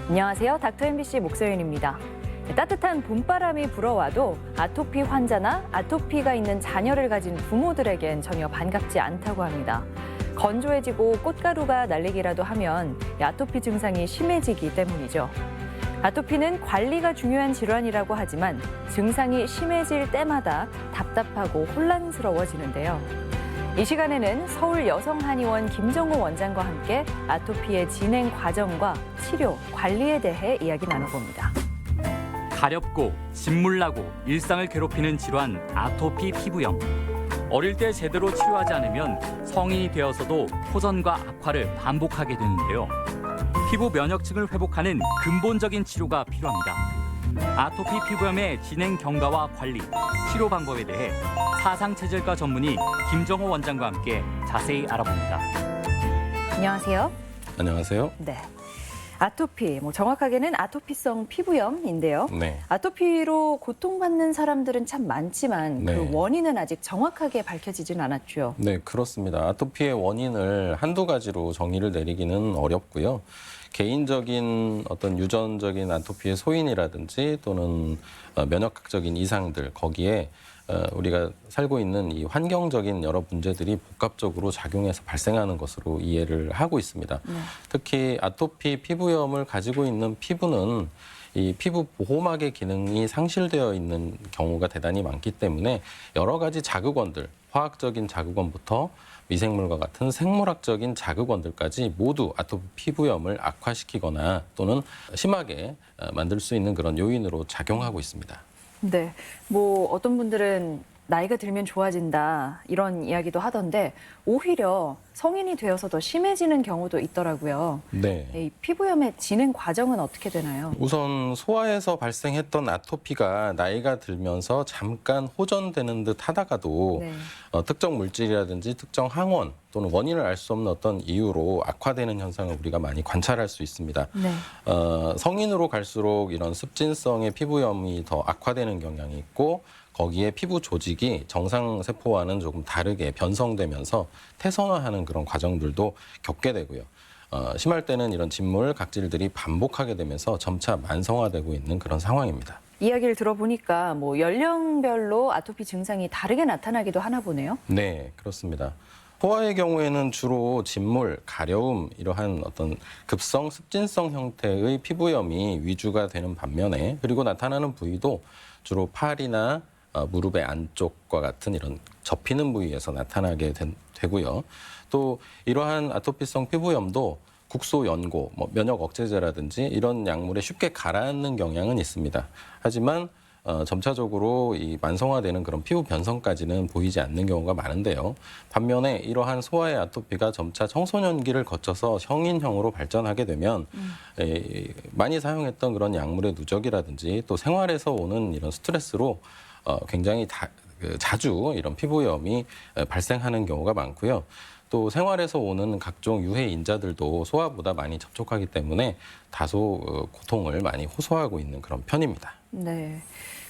안녕하세요. 닥터 MBC 목소윤입니다. 따뜻한 봄바람이 불어와도 아토피 환자나 아토피가 있는 자녀를 가진 부모들에겐 전혀 반갑지 않다고 합니다. 건조해지고 꽃가루가 날리기라도 하면 아토피 증상이 심해지기 때문이죠. 아토피는 관리가 중요한 질환이라고 하지만 증상이 심해질 때마다 답답하고 혼란스러워지는데요. 이 시간에는 서울 여성한의원 김정호 원장과 함께 아토피의 진행 과정과 치료, 관리에 대해 이야기 나눠봅니다. 가렵고 진물나고 일상을 괴롭히는 질환 아토피 피부염. 어릴 때 제대로 치료하지 않으면 성인이 되어서도 호전과 악화를 반복하게 되는데요. 피부 면역층을 회복하는 근본적인 치료가 필요합니다. 아토피 피부염의 진행 경과와 관리, 치료 방법에 대해 사상체질과 전문의 김정호 원장과 함께 자세히 알아봅니다. 안녕하세요. 안녕하세요. 네. 아토피, 정확하게는 아토피성 피부염인데요. 네. 아토피로 고통받는 사람들은 참 많지만 네. 그 원인은 아직 정확하게 밝혀지진 않았죠. 네, 그렇습니다. 아토피의 원인을 한두 가지로 정의를 내리기는 어렵고요. 개인적인 어떤 유전적인 아토피의 소인이라든지 또는 면역학적인 이상들, 거기에 우리가 살고 있는 이 환경적인 여러 문제들이 복합적으로 작용해서 발생하는 것으로 이해를 하고 있습니다. 특히 아토피 피부염을 가지고 있는 피부는 이 피부 보호막의 기능이 상실되어 있는 경우가 대단히 많기 때문에 여러 가지 자극원들, 화학적인 자극원부터 미생물과 같은 생물학적인 자극원들까지 모두 아토피 피부염을 악화시키거나 또는 심하게 만들 수 있는 그런 요인으로 작용하고 있습니다. 네. 어떤 분들은 나이가 들면 좋아진다 이런 이야기도 하던데 오히려 성인이 되어서 더 심해지는 경우도 있더라고요. 네. 이 피부염의 진행 과정은 어떻게 되나요? 우선 소아에서 발생했던 아토피가 나이가 들면서 잠깐 호전되는 듯 하다가도 네. 특정 물질이라든지 특정 항원 또는 원인을 알 수 없는 어떤 이유로 악화되는 현상을 우리가 많이 관찰할 수 있습니다. 네. 성인으로 갈수록 이런 습진성의 피부염이 더 악화되는 경향이 있고 거기에 피부 조직이 정상 세포와는 조금 다르게 변성되면서 태선화하는 그런 과정들도 겪게 되고요. 심할 때는 이런 진물, 각질들이 반복하게 되면서 점차 만성화되고 있는 그런 상황입니다. 이야기를 들어보니까 연령별로 아토피 증상이 다르게 나타나기도 하나 보네요. 네, 그렇습니다. 소아의 경우에는 주로 진물, 가려움 이러한 어떤 급성, 습진성 형태의 피부염이 위주가 되는 반면에 그리고 나타나는 부위도 주로 팔이나 무릎의 안쪽과 같은 이런 접히는 부위에서 나타나게 되고요. 또 이러한 아토피성 피부염도 국소 연고, 면역 억제제라든지 이런 약물에 쉽게 가라앉는 경향은 있습니다. 하지만 점차적으로 이 만성화되는 그런 피부 변성까지는 보이지 않는 경우가 많은데요. 반면에 이러한 소아의 아토피가 점차 청소년기를 거쳐서 성인형으로 발전하게 되면 많이 사용했던 그런 약물의 누적이라든지 또 생활에서 오는 이런 스트레스로 굉장히 자주 이런 피부염이 발생하는 경우가 많고요. 또 생활에서 오는 각종 유해 인자들도 소아보다 많이 접촉하기 때문에 다소 고통을 많이 호소하고 있는 그런 편입니다. 네.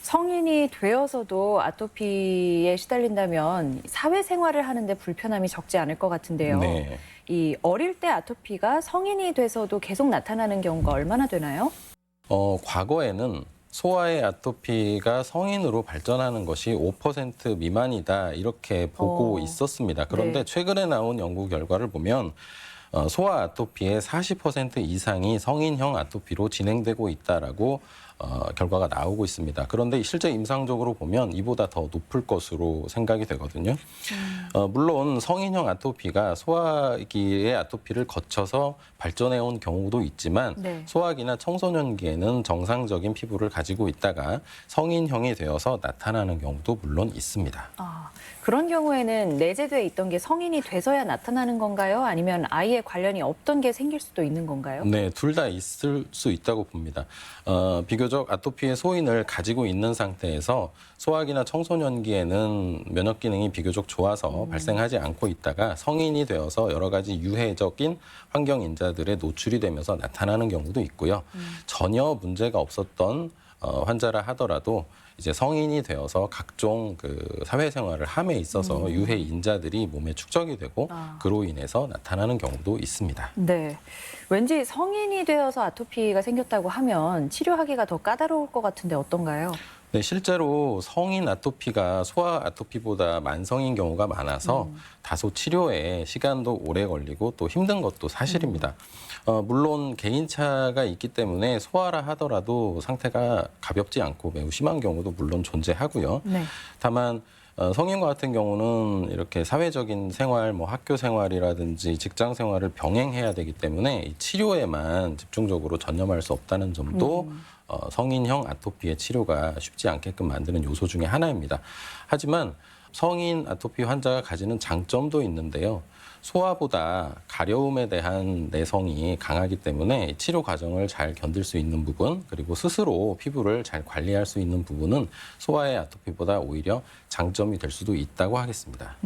성인이 되어서도 아토피에 시달린다면 사회생활을 하는데 불편함이 적지 않을 것 같은데요. 네. 이 어릴 때 아토피가 성인이 돼서도 계속 나타나는 경우가 얼마나 되나요? 과거에는 소아의 아토피가 성인으로 발전하는 것이 5% 미만이다 이렇게 보고 있었습니다. 그런데 네. 최근에 나온 연구 결과를 보면 소아 아토피의 40% 이상이 성인형 아토피로 진행되고 있다라고 결과가 나오고 있습니다. 그런데 실제 임상적으로 보면 이보다 더 높을 것으로 생각이 되거든요. 물론 성인형 아토피가 소아기의 아토피를 거쳐서 발전해온 경우도 있지만 네. 소아기나 청소년기에는 정상적인 피부를 가지고 있다가 성인형이 되어서 나타나는 경우도 물론 있습니다. 그런 경우에는 내재돼 있던 게 성인이 돼서야 나타나는 건가요? 아니면 아예 관련이 없던 게 생길 수도 있는 건가요? 네, 둘 다 있을 수 있다고 봅니다. 비교적 아토피의 소인을 가지고 있는 상태에서 소아기나 청소년기에는 면역 기능이 비교적 좋아서 발생하지 않고 있다가 성인이 되어서 여러 가지 유해적인 환경 인자들에 노출이 되면서 나타나는 경우도 있고요. 전혀 문제가 없었던 환자라 하더라도 이제 성인이 되어서 각종 그 사회생활을 함에 있어서 유해 인자들이 몸에 축적이 되고 그로 인해서 나타나는 경우도 있습니다. 네. 왠지 성인이 되어서 아토피가 생겼다고 하면 치료하기가 더 까다로울 것 같은데 어떤가요? 네, 실제로 성인 아토피가 소아 아토피보다 만성인 경우가 많아서 다소 치료에 시간도 오래 걸리고 또 힘든 것도 사실입니다. 물론 개인차가 있기 때문에 소아라 하더라도 상태가 가볍지 않고 매우 심한 경우도 물론 존재하고요. 네. 다만 성인과 같은 경우는 이렇게 사회적인 생활, 뭐 학교 생활이라든지 직장 생활을 병행해야 되기 때문에 이 치료에만 집중적으로 전념할 수 없다는 점도 성인형 아토피의 치료가 쉽지 않게끔 만드는 요소 중에 하나입니다. 하지만 성인 아토피 환자가 가지는 장점도 있는데요. 소아보다 가려움에 대한 내성이 강하기 때문에 치료 과정을 잘 견딜 수 있는 부분, 그리고 스스로 피부를 잘 관리할 수 있는 부분은 소아의 아토피보다 오히려 장점이 될 수도 있다고 하겠습니다.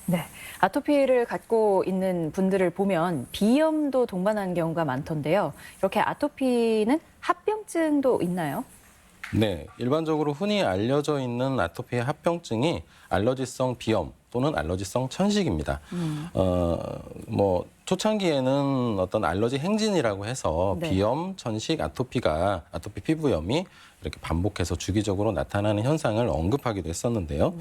네. 아토피를 갖고 있는 분들을 보면 비염도 동반하는 경우가 많던데요. 이렇게 아토피는 합병증도 있나요? 네, 일반적으로 흔히 알려져 있는 아토피의 합병증이 알러지성 비염 또는 알러지성 천식입니다. 뭐 초창기에는 어떤 알러지 행진이라고 해서 네. 비염, 천식, 아토피 피부염이 이렇게 반복해서 주기적으로 나타나는 현상을 언급하기도 했었는데요.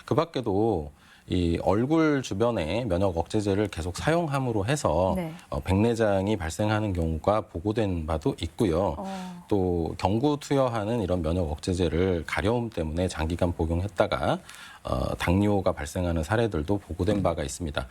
그 밖에도 이 얼굴 주변에 면역 억제제를 계속 사용함으로 해서 네. 백내장이 발생하는 경우가 보고된 바도 있고요. 또 경구 투여하는 이런 면역 억제제를 가려움 때문에 장기간 복용했다가 당뇨가 발생하는 사례들도 보고된 바가 있습니다.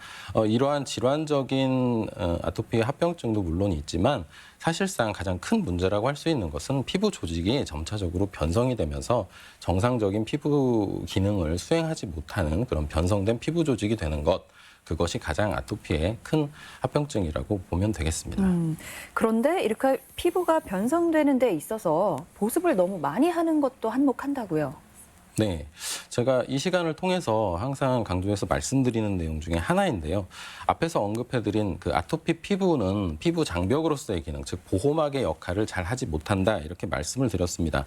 이러한 질환적인 아토피 합병증도 물론 있지만 사실상 가장 큰 문제라고 할 수 있는 것은 피부 조직이 점차적으로 변성이 되면서 정상적인 피부 기능을 수행하지 못하는 그런 변성된 피부 조직이 되는 것, 그것이 가장 아토피의 큰 합병증이라고 보면 되겠습니다. 그런데 이렇게 피부가 변성되는 데 있어서 보습을 너무 많이 하는 것도 한몫한다고요. 네, 제가 이 시간을 통해서 항상 강조해서 말씀드리는 내용 중에 하나인데요. 앞에서 언급해드린 그 아토피 피부는 피부 장벽으로서의 기능, 즉 보호막의 역할을 잘 하지 못한다 이렇게 말씀을 드렸습니다.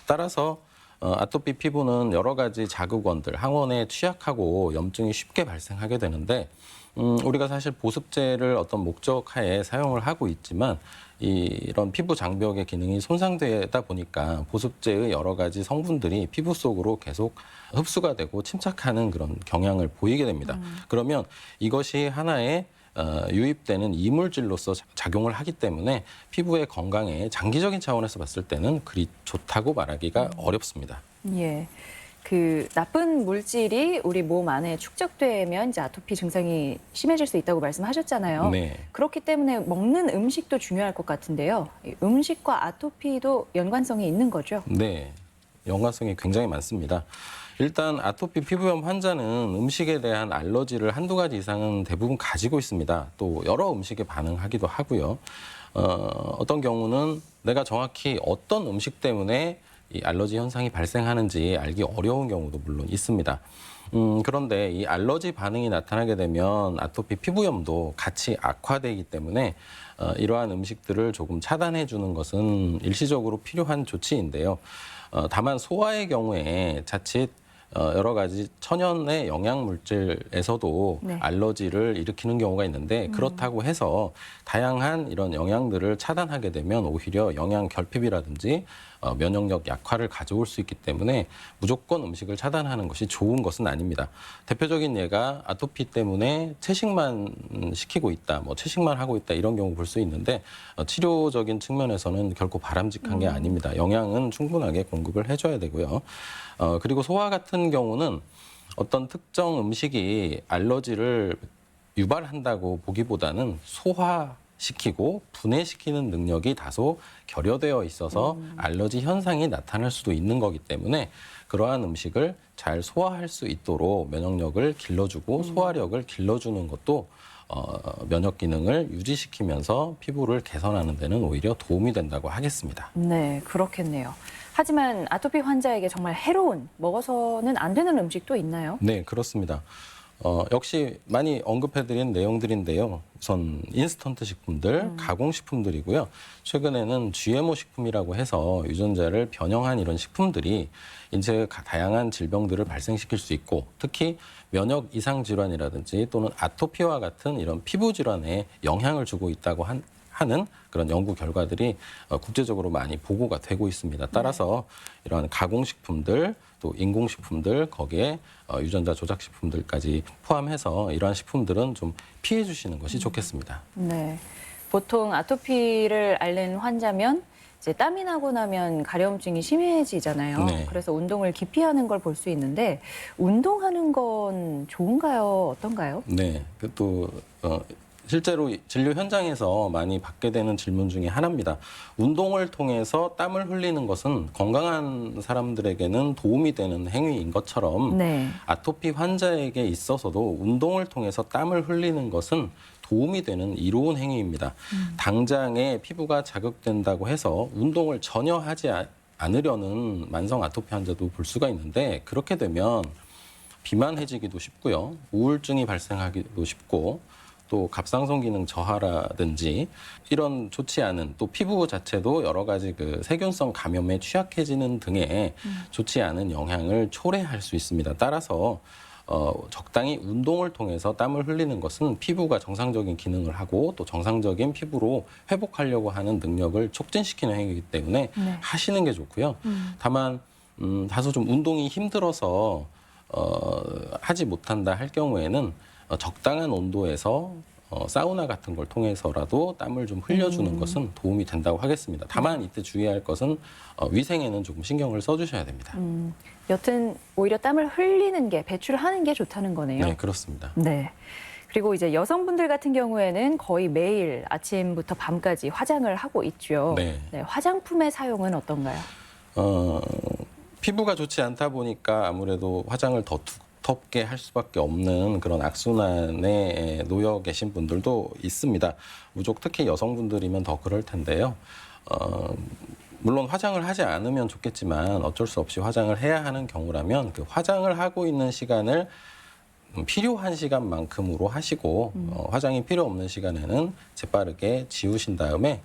따라서 아토피 피부는 여러 가지 자극원들, 항원에 취약하고 염증이 쉽게 발생하게 되는데 우리가 사실 보습제를 어떤 목적하에 사용을 하고 있지만 이런 피부 장벽의 기능이 손상되다 보니까 보습제의 여러 가지 성분들이 피부 속으로 계속 흡수가 되고 침착하는 그런 경향을 보이게 됩니다. 그러면 이것이 하나의 유입되는 이물질로서 작용을 하기 때문에 피부의 건강에 장기적인 차원에서 봤을 때는 그리 좋다고 말하기가 어렵습니다. 예. 그 나쁜 물질이 우리 몸 안에 축적되면 이제 아토피 증상이 심해질 수 있다고 말씀하셨잖아요. 네. 그렇기 때문에 먹는 음식도 중요할 것 같은데요. 이 음식과 아토피도 연관성이 있는 거죠? 네, 연관성이 굉장히 많습니다. 일단 아토피 피부염 환자는 음식에 대한 알러지를 한두 가지 이상은 대부분 가지고 있습니다. 또 여러 음식에 반응하기도 하고요. 어떤 경우는 내가 정확히 어떤 음식 때문에 이 알러지 현상이 발생하는지 알기 어려운 경우도 물론 있습니다. 그런데 이 알러지 반응이 나타나게 되면 아토피 피부염도 같이 악화되기 때문에 이러한 음식들을 조금 차단해 주는 것은 일시적으로 필요한 조치인데요. 다만 소아의 경우에 자칫 여러 가지 천연의 영양 물질에서도 네. 알러지를 일으키는 경우가 있는데 그렇다고 해서 다양한 이런 영양들을 차단하게 되면 오히려 영양 결핍이라든지 면역력 약화를 가져올 수 있기 때문에 무조건 음식을 차단하는 것이 좋은 것은 아닙니다. 대표적인 예가 아토피 때문에 채식만 시키고 있다, 뭐 채식만 하고 있다 이런 경우 볼 수 있는데 치료적인 측면에서는 결코 바람직한 게 아닙니다. 영양은 충분하게 공급을 해줘야 되고요. 그리고 소아 같은 경우는 어떤 특정 음식이 알러지를 유발한다고 보기보다는 소화시키고 분해시키는 능력이 다소 결여되어 있어서 알러지 현상이 나타날 수도 있는 거기 때문에 그러한 음식을 잘 소화할 수 있도록 면역력을 길러주고 소화력을 길러주는 것도 면역 기능을 유지시키면서 피부를 개선하는 데는 오히려 도움이 된다고 하겠습니다. 네, 그렇겠네요. 하지만 아토피 환자에게 정말 해로운, 먹어서는 안 되는 음식도 있나요? 네, 그렇습니다. 역시 많이 언급해드린 내용들인데요. 우선 인스턴트 식품들, 가공식품들이고요. 최근에는 GMO 식품이라고 해서 유전자를 변형한 이런 식품들이 인체의 다양한 질병들을 발생시킬 수 있고 특히 면역 이상 질환이라든지 또는 아토피와 같은 이런 피부 질환에 영향을 주고 있다고 하는 그런 연구 결과들이 국제적으로 많이 보고가 되고 있습니다. 따라서 이러한 가공식품들 또 인공식품들 거기에 유전자 조작식품들까지 포함해서 이러한 식품들은 좀 피해 주시는 것이 좋겠습니다. 네. 보통 아토피를 앓는 환자면 이제 땀이 나고 나면 가려움증이 심해지잖아요. 네. 그래서 운동을 기피하는 걸 볼 수 있는데 운동하는 건 좋은가요? 어떤가요? 네. 또 실제로 진료 현장에서 많이 받게 되는 질문 중에 하나입니다. 운동을 통해서 땀을 흘리는 것은 건강한 사람들에게는 도움이 되는 행위인 것처럼 네. 아토피 환자에게 있어서도 운동을 통해서 땀을 흘리는 것은 도움이 되는 이로운 행위입니다. 당장에 피부가 자극된다고 해서 운동을 전혀 하지 않으려는 만성 아토피 환자도 볼 수가 있는데 그렇게 되면 비만해지기도 쉽고요. 우울증이 발생하기도 쉽고 또 갑상선 기능 저하라든지 이런 좋지 않은 또 피부 자체도 여러 가지 그 세균성 감염에 취약해지는 등의 좋지 않은 영향을 초래할 수 있습니다. 따라서 적당히 운동을 통해서 땀을 흘리는 것은 피부가 정상적인 기능을 하고 또 정상적인 피부로 회복하려고 하는 능력을 촉진시키는 행위이기 때문에 네. 하시는 게 좋고요. 다만 다소 좀 운동이 힘들어서 하지 못한다 할 경우에는 적당한 온도에서 사우나 같은 걸 통해서라도 땀을 좀 흘려주는 것은 도움이 된다고 하겠습니다. 다만 이때 주의할 것은 위생에는 조금 신경을 써주셔야 됩니다. 여튼 오히려 땀을 흘리는 게 배출하는 게 좋다는 거네요. 네, 그렇습니다. 네. 그리고 이제 여성분들 같은 경우에는 거의 매일 아침부터 밤까지 화장을 하고 있죠. 네. 네, 화장품의 사용은 어떤가요? 피부가 좋지 않다 보니까 아무래도 화장을 더 두텁게 할 수밖에 없는 그런 악순환에 놓여 계신 분들도 있습니다. 무족 특히 여성분들이면 더 그럴 텐데요. 물론 화장을 하지 않으면 좋겠지만 어쩔 수 없이 화장을 해야 하는 경우라면 그 화장을 하고 있는 시간을 필요한 시간만큼으로 하시고 화장이 필요 없는 시간에는 재빠르게 지우신 다음에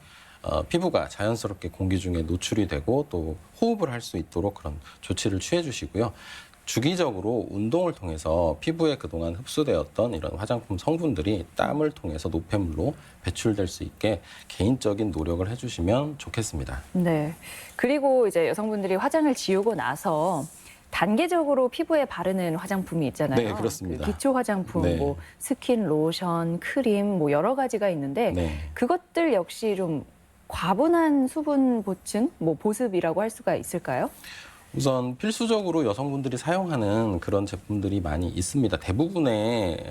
피부가 자연스럽게 공기 중에 노출이 되고 또 호흡을 할 수 있도록 그런 조치를 취해 주시고요. 주기적으로 운동을 통해서 피부에 그동안 흡수되었던 이런 화장품 성분들이 땀을 통해서 노폐물로 배출될 수 있게 개인적인 노력을 해주시면 좋겠습니다. 네. 그리고 이제 여성분들이 화장을 지우고 나서 단계적으로 피부에 바르는 화장품이 있잖아요. 네, 그렇습니다. 그 기초 화장품, 네. 뭐 스킨, 로션, 크림, 뭐 여러 가지가 있는데 네. 그것들 역시 좀 과분한 수분 보충, 뭐 보습이라고 할 수가 있을까요? 우선 필수적으로 여성분들이 사용하는 그런 제품들이 많이 있습니다. 대부분의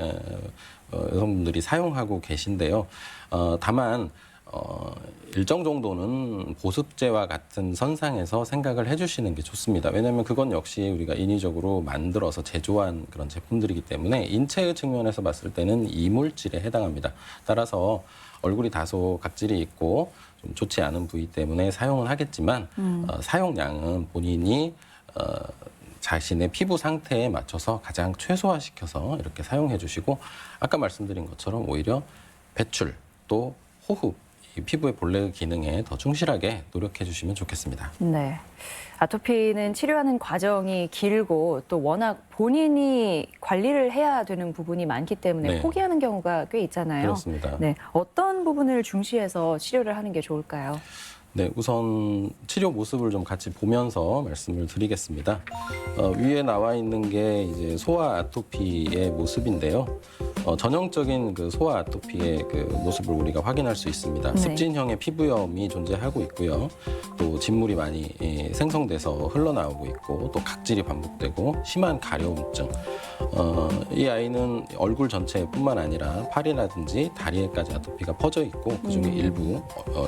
여성분들이 사용하고 계신데요. 다만 일정 정도는 보습제와 같은 선상에서 생각을 해주시는 게 좋습니다. 왜냐하면 그건 역시 우리가 인위적으로 만들어서 제조한 그런 제품들이기 때문에 인체의 측면에서 봤을 때는 이물질에 해당합니다. 따라서 얼굴이 다소 각질이 있고 좀 좋지 않은 부위 때문에 사용은 하겠지만 사용량은 본인이 자신의 피부 상태에 맞춰서 가장 최소화시켜서 이렇게 사용해 주시고 아까 말씀드린 것처럼 오히려 배출 또 호흡 이 피부의 본래 기능에 더 충실하게 노력해 주시면 좋겠습니다. 네. 아토피는 치료하는 과정이 길고 또 워낙 본인이 관리를 해야 되는 부분이 많기 때문에 네. 포기하는 경우가 꽤 있잖아요. 그렇습니다. 네. 어떤 부분을 중시해서 치료를 하는 게 좋을까요? 네, 우선 치료 모습을 좀 같이 보면서 말씀을 드리겠습니다. 위에 나와 있는 게 이제 소아 아토피의 모습인데요. 전형적인 그 소아 아토피의 그 모습을 우리가 확인할 수 있습니다. 네. 습진형의 피부염이 존재하고 있고요. 또 진물이 많이 생성돼서 흘러나오고 있고 또 각질이 반복되고 심한 가려움증. 이 아이는 얼굴 전체뿐만 아니라 팔이라든지 다리에까지 아토피가 퍼져 있고 그중에 일부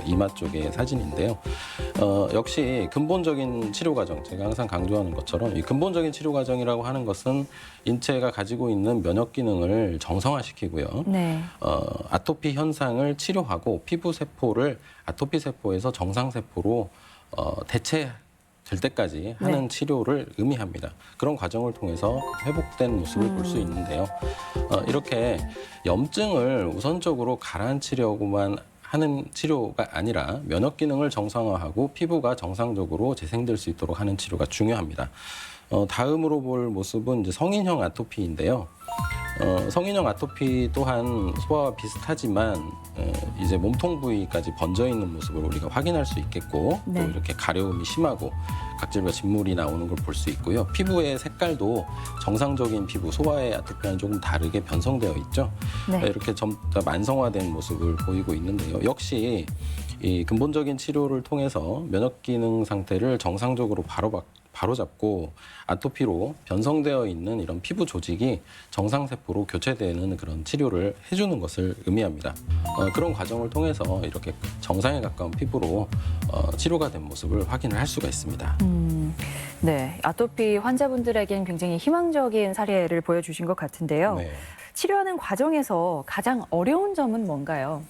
이마 쪽의 사진인데요. 역시 근본적인 치료 과정, 제가 항상 강조하는 것처럼 이 근본적인 치료 과정이라고 하는 것은 인체가 가지고 있는 면역 기능을 정상화시키고요. 네. 아토피 현상을 치료하고 피부 세포를 아토피 세포에서 정상 세포로 될 때까지 하는 치료를 의미합니다. 그런 과정을 통해서 회복된 모습을 볼 수 있는데요. 이렇게 염증을 우선적으로 가라앉히려고만 하는 치료가 아니라 면역 기능을 정상화하고 피부가 정상적으로 재생될 수 있도록 하는 치료가 중요합니다. 다음으로 볼 모습은 이제 성인형 아토피인데요. 성인형 아토피 또한 소아와 비슷하지만 이제 몸통 부위까지 번져 있는 모습을 우리가 확인할 수 있겠고 네. 또 이렇게 가려움이 심하고 각질과 진물이 나오는 걸 볼 수 있고요. 피부의 색깔도 정상적인 피부, 소아의 아토피와는 조금 다르게 변성되어 있죠. 네. 이렇게 좀 더 만성화된 모습을 보이고 있는데요. 역시 이 근본적인 치료를 통해서 면역 기능 상태를 정상적으로 바로잡고 아토피로 변성되어 있는 이런 피부 조직이 정상세포로 교체되는 그런 치료를 해주는 것을 의미합니다. 그런 과정을 통해서 이렇게 정상에 가까운 피부로 치료가 된 모습을 확인을 할 수가 있습니다. 네, 아토피 환자분들에겐 굉장히 희망적인 사례를 보여주신 것 같은데요. 네. 치료하는 과정에서 가장 어려운 점은 뭔가요?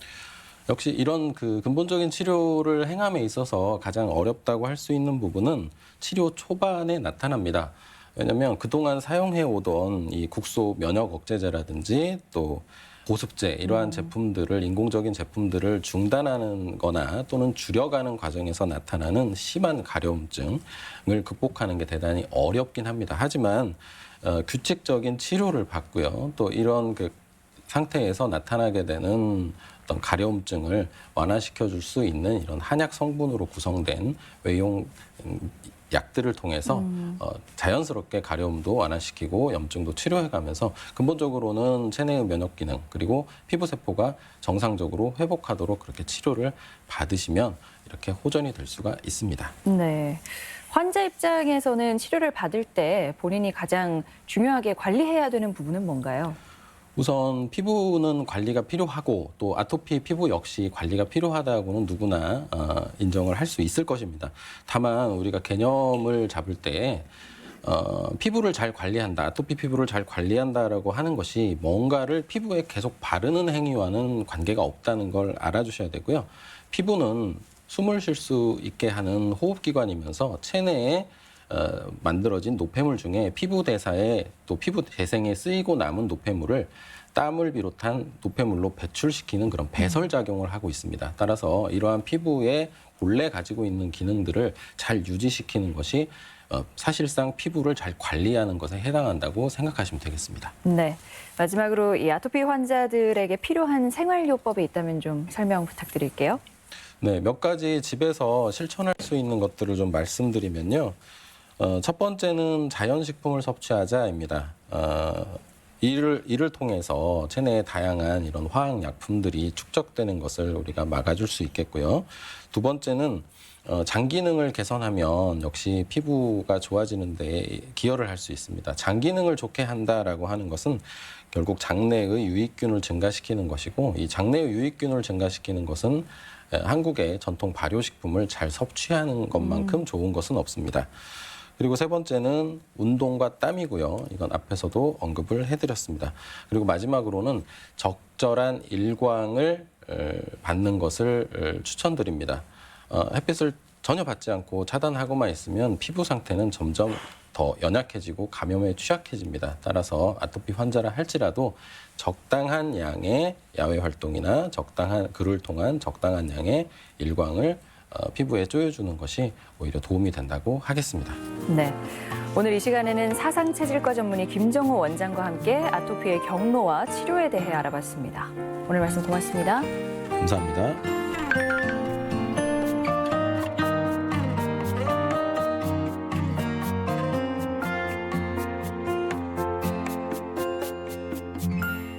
역시 이런 그 근본적인 치료를 행함에 있어서 가장 어렵다고 할 수 있는 부분은 치료 초반에 나타납니다. 왜냐하면 그동안 사용해 오던 이 국소 면역 억제제라든지 또 보습제 이러한 제품들을 인공적인 제품들을 중단하는 거나 또는 줄여가는 과정에서 나타나는 심한 가려움증을 극복하는 게 대단히 어렵긴 합니다. 하지만 규칙적인 치료를 받고요. 또 이런 그 상태에서 나타나게 되는 어떤 가려움증을 완화시켜 줄 수 있는 이런 한약 성분으로 구성된 외용 약들을 통해서 자연스럽게 가려움도 완화시키고 염증도 치료해가면서 근본적으로는 체내의 면역 기능 그리고 피부 세포가 정상적으로 회복하도록 그렇게 치료를 받으시면 이렇게 호전이 될 수가 있습니다. 네. 환자 입장에서는 치료를 받을 때 본인이 가장 중요하게 관리해야 되는 부분은 뭔가요? 우선 피부는 관리가 필요하고 또 아토피 피부 역시 관리가 필요하다고는 누구나 인정을 할 수 있을 것입니다. 다만 우리가 개념을 잡을 때 피부를 잘 관리한다, 아토피 피부를 잘 관리한다라고 하는 것이 뭔가를 피부에 계속 바르는 행위와는 관계가 없다는 걸 알아주셔야 되고요. 피부는 숨을 쉴 수 있게 하는 호흡기관이면서 체내에 만들어진 노폐물 중에 피부 대사에 또 피부 재생에 쓰이고 남은 노폐물을 땀을 비롯한 노폐물로 배출시키는 그런 배설 작용을 하고 있습니다. 따라서 이러한 피부에 본래 가지고 있는 기능들을 잘 유지시키는 것이 사실상 피부를 잘 관리하는 것에 해당한다고 생각하시면 되겠습니다. 네. 마지막으로 이 아토피 환자들에게 필요한 생활요법이 있다면 좀 설명 부탁드릴게요. 네, 몇 가지 집에서 실천할 수 있는 것들을 좀 말씀드리면요. 첫 번째는 자연식품을 섭취하자입니다. 이를 통해서 체내에 다양한 이런 화학약품들이 축적되는 것을 우리가 막아줄 수 있겠고요. 두 번째는 장 기능을 개선하면 역시 피부가 좋아지는 데 기여를 할 수 있습니다. 장 기능을 좋게 한다라고 하는 것은 결국 장내의 유익균을 증가시키는 것이고 이 장내의 유익균을 증가시키는 것은 한국의 전통 발효식품을 잘 섭취하는 것만큼 좋은 것은 없습니다. 그리고 세 번째는 운동과 땀이고요. 이건 앞에서도 언급을 해드렸습니다. 그리고 마지막으로는 적절한 일광을 받는 것을 추천드립니다. 햇빛을 전혀 받지 않고 차단하고만 있으면 피부 상태는 점점 더 연약해지고 감염에 취약해집니다. 따라서 아토피 환자라 할지라도 적당한 양의 야외 활동이나 그를 통한 적당한 양의 일광을 피부에 쪼여주는 것이 오히려 도움이 된다고 하겠습니다. 네. 오늘 이 시간에는 사상체질과 전문의 김정호 원장과 함께 아토피의 경로와 치료에 대해 알아봤습니다. 오늘 말씀 고맙습니다. 감사합니다.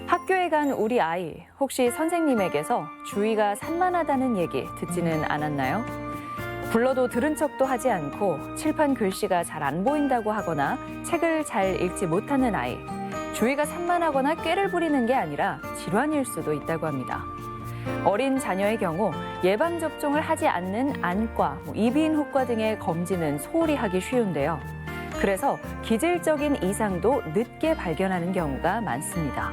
학교에 간 우리 아이, 혹시 선생님에게서 주의가 산만하다는 얘기 듣지는 않았나요? 불러도 들은 척도 하지 않고 칠판 글씨가 잘 안 보인다고 하거나 책을 잘 읽지 못하는 아이. 주의가 산만하거나 꾀를 부리는 게 아니라 질환일 수도 있다고 합니다. 어린 자녀의 경우 예방접종을 하지 않는 안과, 이비인후과 등의 검진은 소홀히 하기 쉬운데요. 그래서 기질적인 이상도 늦게 발견하는 경우가 많습니다.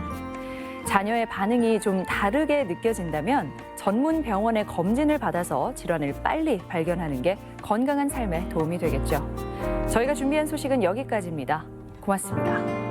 자녀의 반응이 좀 다르게 느껴진다면 전문 병원의 검진을 받아서 질환을 빨리 발견하는 게 건강한 삶에 도움이 되겠죠. 저희가 준비한 소식은 여기까지입니다. 고맙습니다.